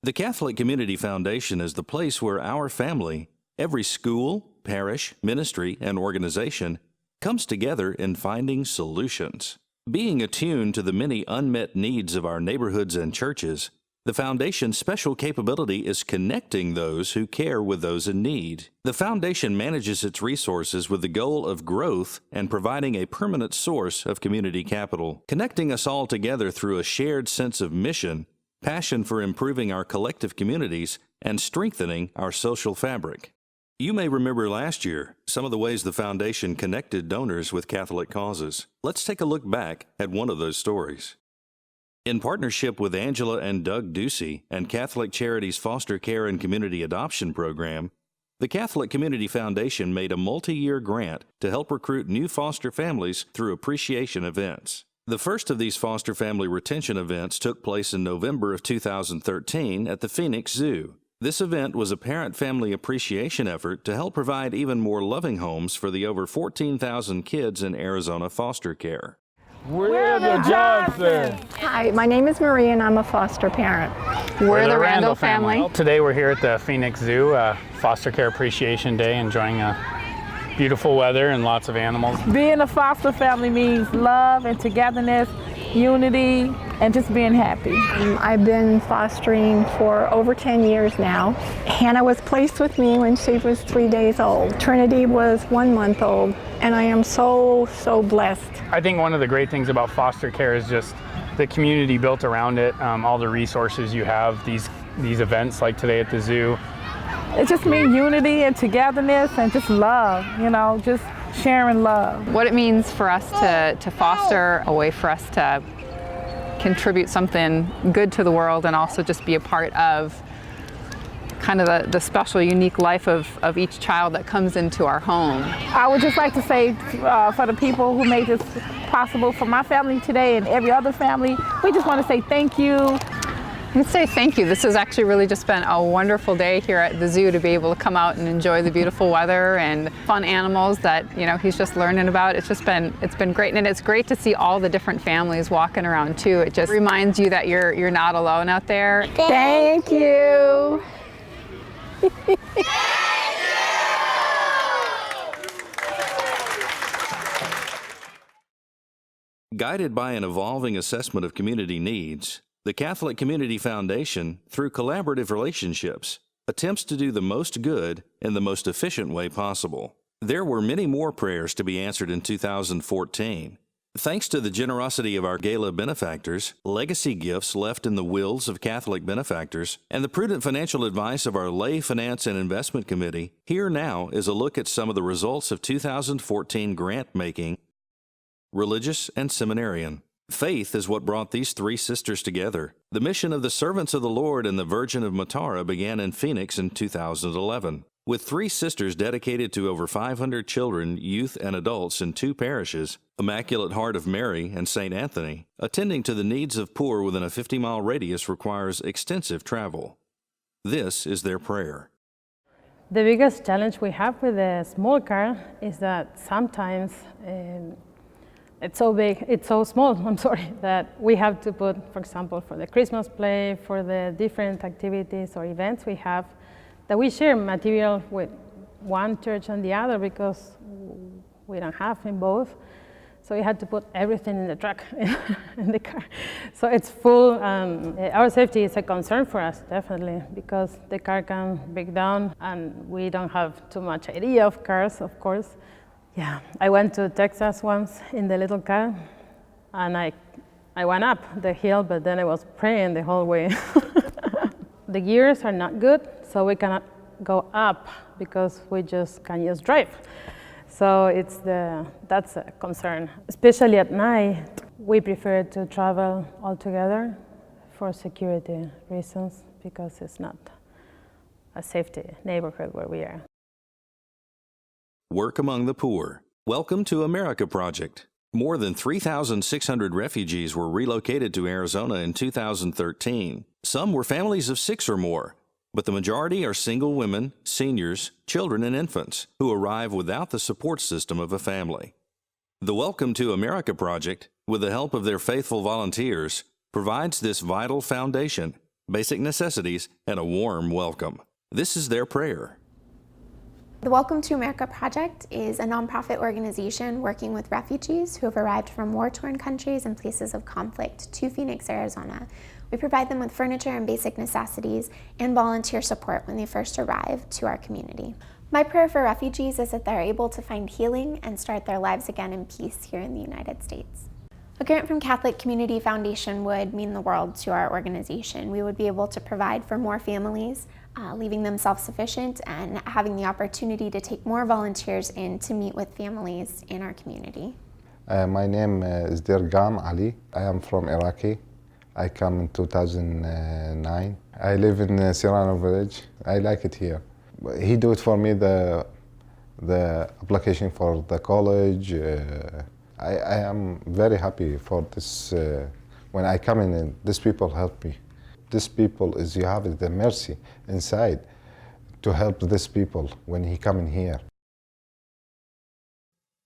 The Catholic Community Foundation is the place where our family, every school, parish, ministry, and organization comes together in finding solutions. Being attuned to the many unmet needs of our neighborhoods and churches, the Foundation's special capability is connecting those who care with those in need. The Foundation manages its resources with the goal of growth and providing a permanent source of community capital, connecting us all together through a shared sense of mission, passion for improving our collective communities, and strengthening our social fabric. You may remember last year some of the ways the Foundation connected donors with Catholic causes. Let's take a look back at one of those stories. In partnership with Angela and Doug Ducey and Catholic Charities Foster Care and Community Adoption Program, the Catholic Community Foundation made a multi-year grant to help recruit new foster families through appreciation events. The first of these foster family retention events took place in November of 2013 at the Phoenix Zoo. This event was a parent-family appreciation effort to help provide even more loving homes for the over 14,000 kids in Arizona foster care. We're the Johnsons! Hi, my name is Marie and I'm a foster parent. We're the Randall family. Today we're here at the Phoenix Zoo, Foster Care Appreciation Day, enjoying beautiful weather and lots of animals. Being a foster family means love and togetherness, unity, and just being happy. I've been fostering for over 10 years now. Hannah was placed with me when she was 3 days old. Trinity was 1 month old, and I am so blessed. I think one of the great things about foster care is just the community built around it, all the resources you have, these events like today at the zoo. It just means unity and togetherness and just love, just sharing love. What it means for us to foster a way for us to contribute something good to the world and also just be a part of kind of the special, unique life of each child that comes into our home. I would just like to say for the people who made this possible for my family today and every other family, we just want to say thank you. Let's say thank you. This has actually really just been a wonderful day here at the zoo to be able to come out and enjoy the beautiful weather and fun animals that he's just learning about. It's been great, and it's great to see all the different families walking around too. It just reminds you that you're not alone out there. Thank you. Guided by an evolving assessment of community needs, the Catholic Community Foundation, through collaborative relationships, attempts to do the most good in the most efficient way possible. There were many more prayers to be answered in 2014. Thanks to the generosity of our gala benefactors, legacy gifts left in the wills of Catholic benefactors, and the prudent financial advice of our Lay Finance and Investment Committee, here now is a look at some of the results of 2014 grant-making, religious and seminarian. Faith is what brought these three sisters together. The mission of the Servants of the Lord and the Virgin of Matara began in Phoenix in 2011. With three sisters dedicated to over 500 children, youth, and adults in 2 parishes, Immaculate Heart of Mary and St. Anthony, attending to the needs of poor within a 50-mile radius requires extensive travel. This is their prayer. The biggest challenge we have with the small car is that sometimes it's so big, it's so small, that we have to put, for example, for the Christmas play, for the different activities or events we have, that we share material with one church and the other because we don't have in both. So we had to put everything in the truck, in the car. So it's full. Our safety is a concern for us, definitely, because the car can break down and we don't have too much idea of cars, of course. Yeah, I went to Texas once in the little car, and I went up the hill, but then I was praying the whole way. The gears are not good, so we cannot go up because we just can just drive. So that's a concern. Especially at night, we prefer to travel all together for security reasons because it's not a safety neighborhood where we are. Work among the poor. Welcome to America Project. More than 3,600 refugees were relocated to Arizona in 2013. Some were families of 6 or more, but the majority are single women, seniors, children, and infants who arrive without the support system of a family. The Welcome to America Project, with the help of their faithful volunteers, provides this vital foundation basic necessities, and a warm welcome. This is their prayer. The Welcome to America Project is a nonprofit organization working with refugees who have arrived from war-torn countries and places of conflict to Phoenix, Arizona. We provide them with furniture and basic necessities and volunteer support when they first arrive to our community. My prayer for refugees is that they're able to find healing and start their lives again in peace here in the United States. A grant from Catholic Community Foundation would mean the world to our organization. We would be able to provide for more families, leaving them self-sufficient and having the opportunity to take more volunteers in to meet with families in our community. My name is Dirgam Ali. I am from Iraqi. I come in 2009. I live in Serrano Village. I like it here. He do it for me, the application for the college. I am very happy for this. When I come in and these people help me. These people is, you have the mercy inside to help these people when he come in here.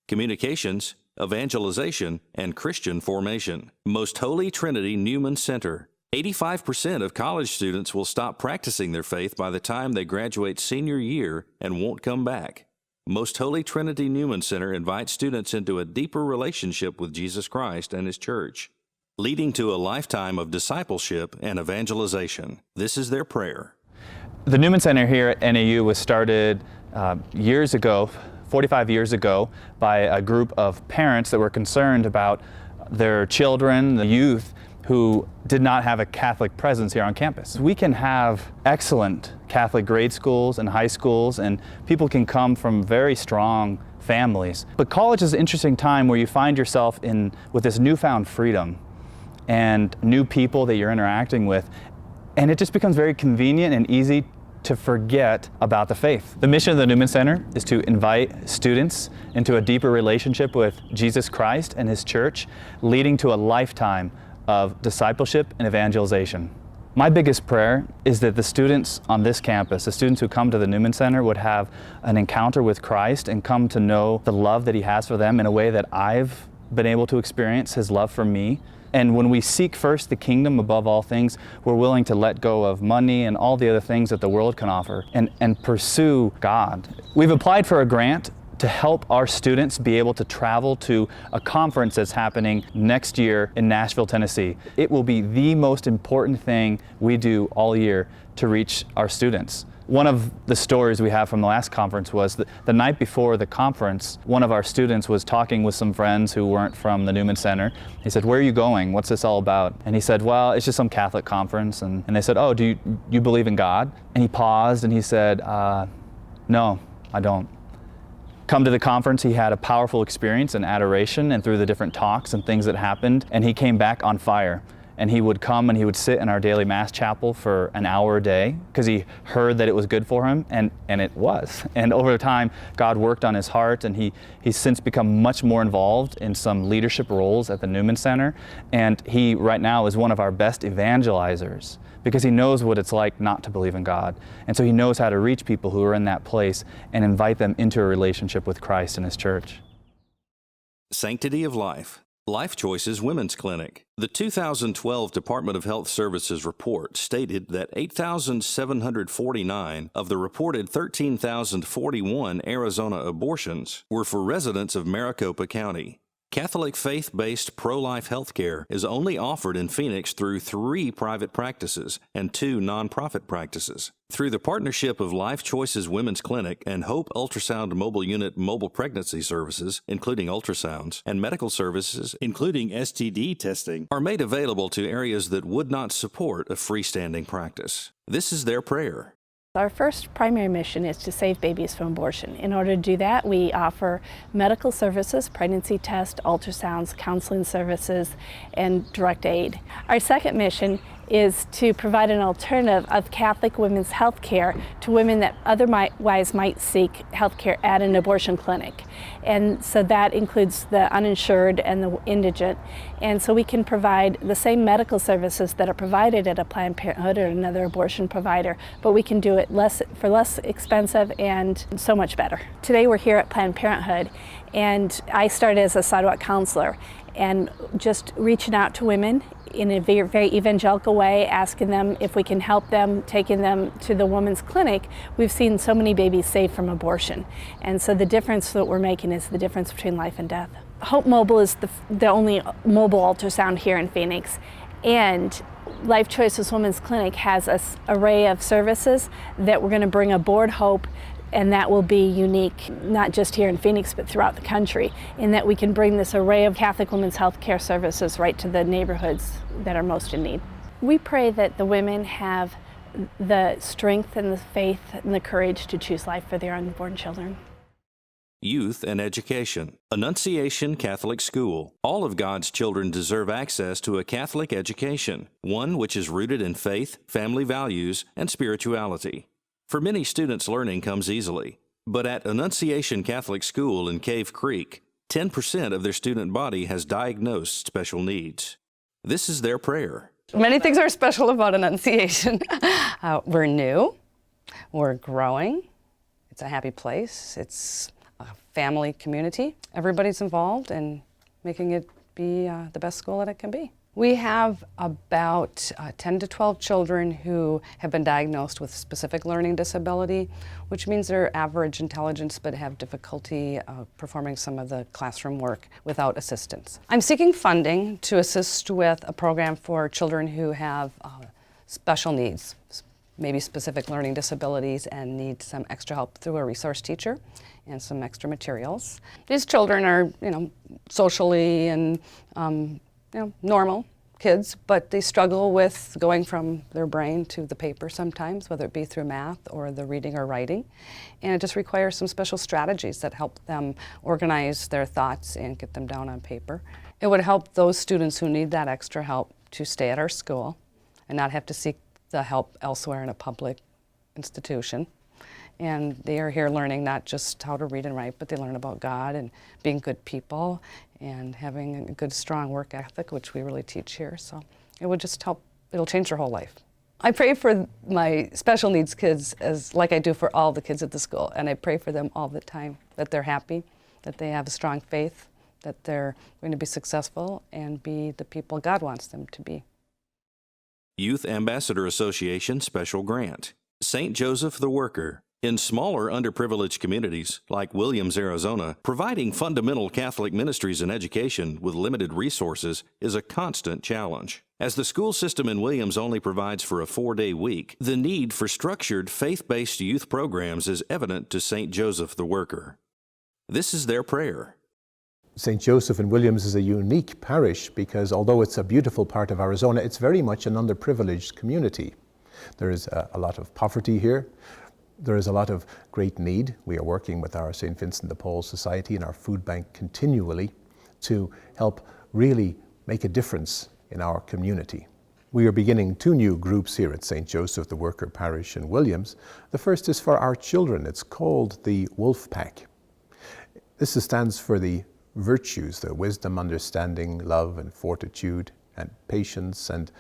Communications, evangelization, and Christian formation. Most Holy Trinity Newman Center. 85% of college students will stop practicing their faith by the time they graduate senior year and won't come back. Most Holy Trinity Newman Center invites students into a deeper relationship with Jesus Christ and His church, leading to a lifetime of discipleship and evangelization. This is their prayer. The Newman Center here at NAU was started years ago, 45 years ago, by a group of parents that were concerned about their children, the youth, who did not have a Catholic presence here on campus. We can have excellent Catholic grade schools and high schools, and people can come from very strong families. But college is an interesting time where you find yourself with this newfound freedom and new people that you're interacting with, and it just becomes very convenient and easy to forget about the faith. The mission of the Newman Center is to invite students into a deeper relationship with Jesus Christ and His church, leading to a lifetime of discipleship and evangelization. My biggest prayer is that the students on this campus, the students who come to the Newman Center, would have an encounter with Christ and come to know the love that He has for them in a way that I've been able to experience His love for me. And when we seek first the kingdom above all things, we're willing to let go of money and all the other things that the world can offer and pursue God. We've applied for a grant to help our students be able to travel to a conference that's happening next year in Nashville, Tennessee. It will be the most important thing we do all year to reach our students. One of the stories we have from the last conference was that the night before the conference, one of our students was talking with some friends who weren't from the Newman Center. He said, "Where are you going? What's this all about?" And he said, "Well, it's just some Catholic conference." And they said, "Oh, do you believe in God?" And he paused and he said, "No, I don't." Come to the conference, he had a powerful experience in adoration and through the different talks and things that happened, and he came back on fire. And he would come and he would sit in our daily mass chapel for an hour a day because he heard that it was good for him, and it was. And over time, God worked on his heart, and he's since become much more involved in some leadership roles at the Newman Center. And he right now is one of our best evangelizers because he knows what it's like not to believe in God. And so he knows how to reach people who are in that place and invite them into a relationship with Christ and His church. Sanctity of Life. Life Choices Women's Clinic. The 2012 Department of Health Services report stated that 8,749 of the reported 13,041 Arizona abortions were for residents of Maricopa County. Catholic faith-based pro-life healthcare is only offered in Phoenix through 3 private practices and 2 nonprofit practices. Through the partnership of Life Choices Women's Clinic and Hope Ultrasound Mobile Unit mobile pregnancy services, including ultrasounds, and medical services, including STD testing, are made available to areas that would not support a freestanding practice. This is their prayer. Our first primary mission is to save babies from abortion. In order to do that, we offer medical services, pregnancy tests, ultrasounds, counseling services, and direct aid. Our second mission is to provide an alternative of Catholic women's health care to women that otherwise might seek health care at an abortion clinic. And so that includes the uninsured and the indigent. And so we can provide the same medical services that are provided at a Planned Parenthood or another abortion provider, but we can do it for less expensive and so much better. Today we're here at Planned Parenthood, and I started as a sidewalk counselor. and just reaching out to women in a very, very evangelical way, asking them if we can help them, taking them to the women's clinic. We've seen so many babies saved from abortion. And so the difference that we're making is the difference between life and death. Hope Mobile is the only mobile ultrasound here in Phoenix. And Life Choices Women's Clinic has an array of services that we're going to bring aboard Hope, and that will be unique, not just here in Phoenix, but throughout the country, in that we can bring this array of Catholic women's health care services right to the neighborhoods that are most in need. We pray that the women have the strength and the faith and the courage to choose life for their unborn children. Youth and education. Annunciation Catholic School. All of God's children deserve access to a Catholic education, one which is rooted in faith, family values, and spirituality. For many students, learning comes easily. But at Annunciation Catholic School in Cave Creek, 10% of their student body has diagnosed special needs. This is their prayer. Many things are special about Annunciation. We're new, we're growing, it's a happy place, it's a family community. Everybody's involved in making it be the best school that it can be. We have about 10 to 12 children who have been diagnosed with specific learning disability, which means they're average intelligence but have difficulty performing some of the classroom work without assistance. I'm seeking funding to assist with a program for children who have special needs, maybe specific learning disabilities, and need some extra help through a resource teacher and some extra materials. These children are, socially and normal kids, but they struggle with going from their brain to the paper sometimes, whether it be through math or the reading or writing. And it just requires some special strategies that help them organize their thoughts and get them down on paper. It would help those students who need that extra help to stay at our school and not have to seek the help elsewhere in a public institution. And they are here learning not just how to read and write, but they learn about God and being good people and having a good, strong work ethic, which we really teach here. So it would just help, it'll change their whole life. I pray for my special needs kids like I do for all the kids at the school, and I pray for them all the time, that they're happy, that they have a strong faith, that they're going to be successful and be the people God wants them to be. Youth Ambassador Association Special Grant. St. Joseph the Worker. In smaller, underprivileged communities like Williams, Arizona, providing fundamental Catholic ministries and education with limited resources is a constant challenge. As the school system in Williams only provides for a 4-day week, the need for structured, faith-based youth programs is evident to St. Joseph the Worker. This is their prayer. St. Joseph in Williams is a unique parish because although it's a beautiful part of Arizona, it's very much an underprivileged community. There is a lot of poverty here. There is a lot of great need. We are working with our St. Vincent de Paul Society and our food bank continually to help really make a difference in our community. We are beginning 2 new groups here at St. Joseph the Worker Parish in Williams. The first is for our children. It's called the Wolf Pack. This stands for the virtues, the wisdom, understanding, love, and fortitude, and patience, and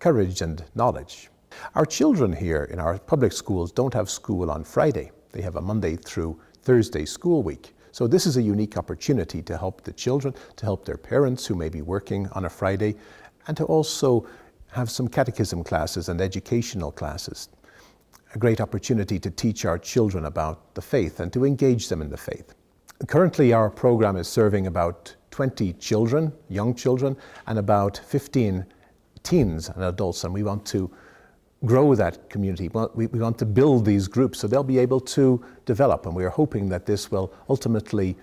courage, and knowledge. Our children here in our public schools don't have school on Friday. They have a Monday through Thursday school week. So this is a unique opportunity to help the children, to help their parents who may be working on a Friday, and to also have some catechism classes and educational classes. A great opportunity to teach our children about the faith and to engage them in the faith. Currently, our program is serving about 20 children, young children, and about 15 teens and adults, and we want to grow that community. We want to build these groups so they'll be able to develop, and we are hoping that this will ultimately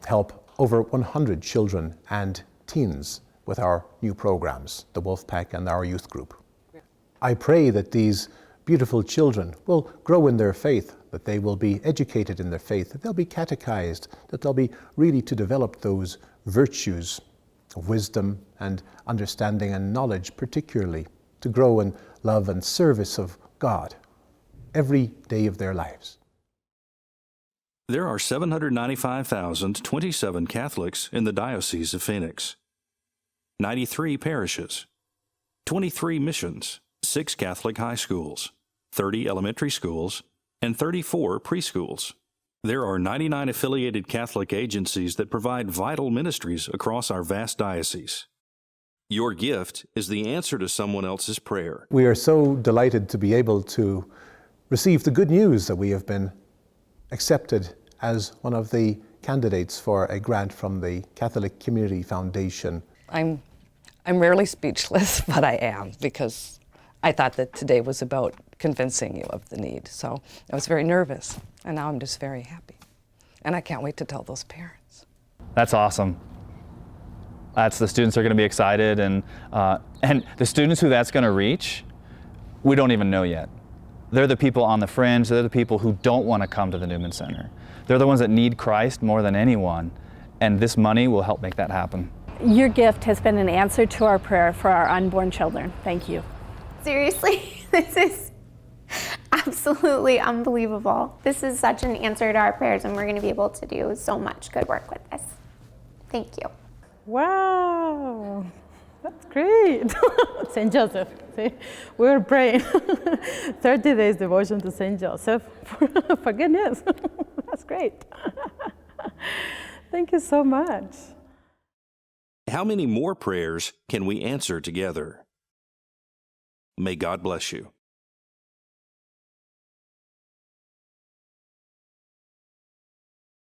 help over 100 children and teens with our new programs, the Wolf Pack and our youth group. I pray that these beautiful children will grow in their faith, that they will be educated in their faith, that they'll be catechized, that they'll be really to develop those virtues of wisdom and understanding and knowledge, particularly to grow in love and service of God every day of their lives. There are 795,027 Catholics in the Diocese of Phoenix, 93 parishes, 23 missions, 6 Catholic high schools, 30 elementary schools, and 34 preschools. There are 99 affiliated Catholic agencies that provide vital ministries across our vast diocese. Your gift is the answer to someone else's prayer. We are so delighted to be able to receive the good news that we have been accepted as one of the candidates for a grant from the Catholic Community Foundation. I'm rarely speechless, but I am, because I thought that today was about convincing you of the need. So I was very nervous, and now I'm just very happy. And I can't wait to tell those parents. That's awesome. The students are going to be excited, and the students who that's going to reach, we don't even know yet. They're the people on the fringe. They're the people who don't want to come to the Newman Center. They're the ones that need Christ more than anyone, and this money will help make that happen. Your gift has been an answer to our prayer for our unborn children. Thank you. Seriously, this is absolutely unbelievable. This is such an answer to our prayers, and we're going to be able to do so much good work with this. Thank you. Wow, that's great. St. Joseph, see, we were praying 30 days devotion to St. Joseph for good news. That's great. Thank you so much. How many more prayers can we answer together? May God bless you.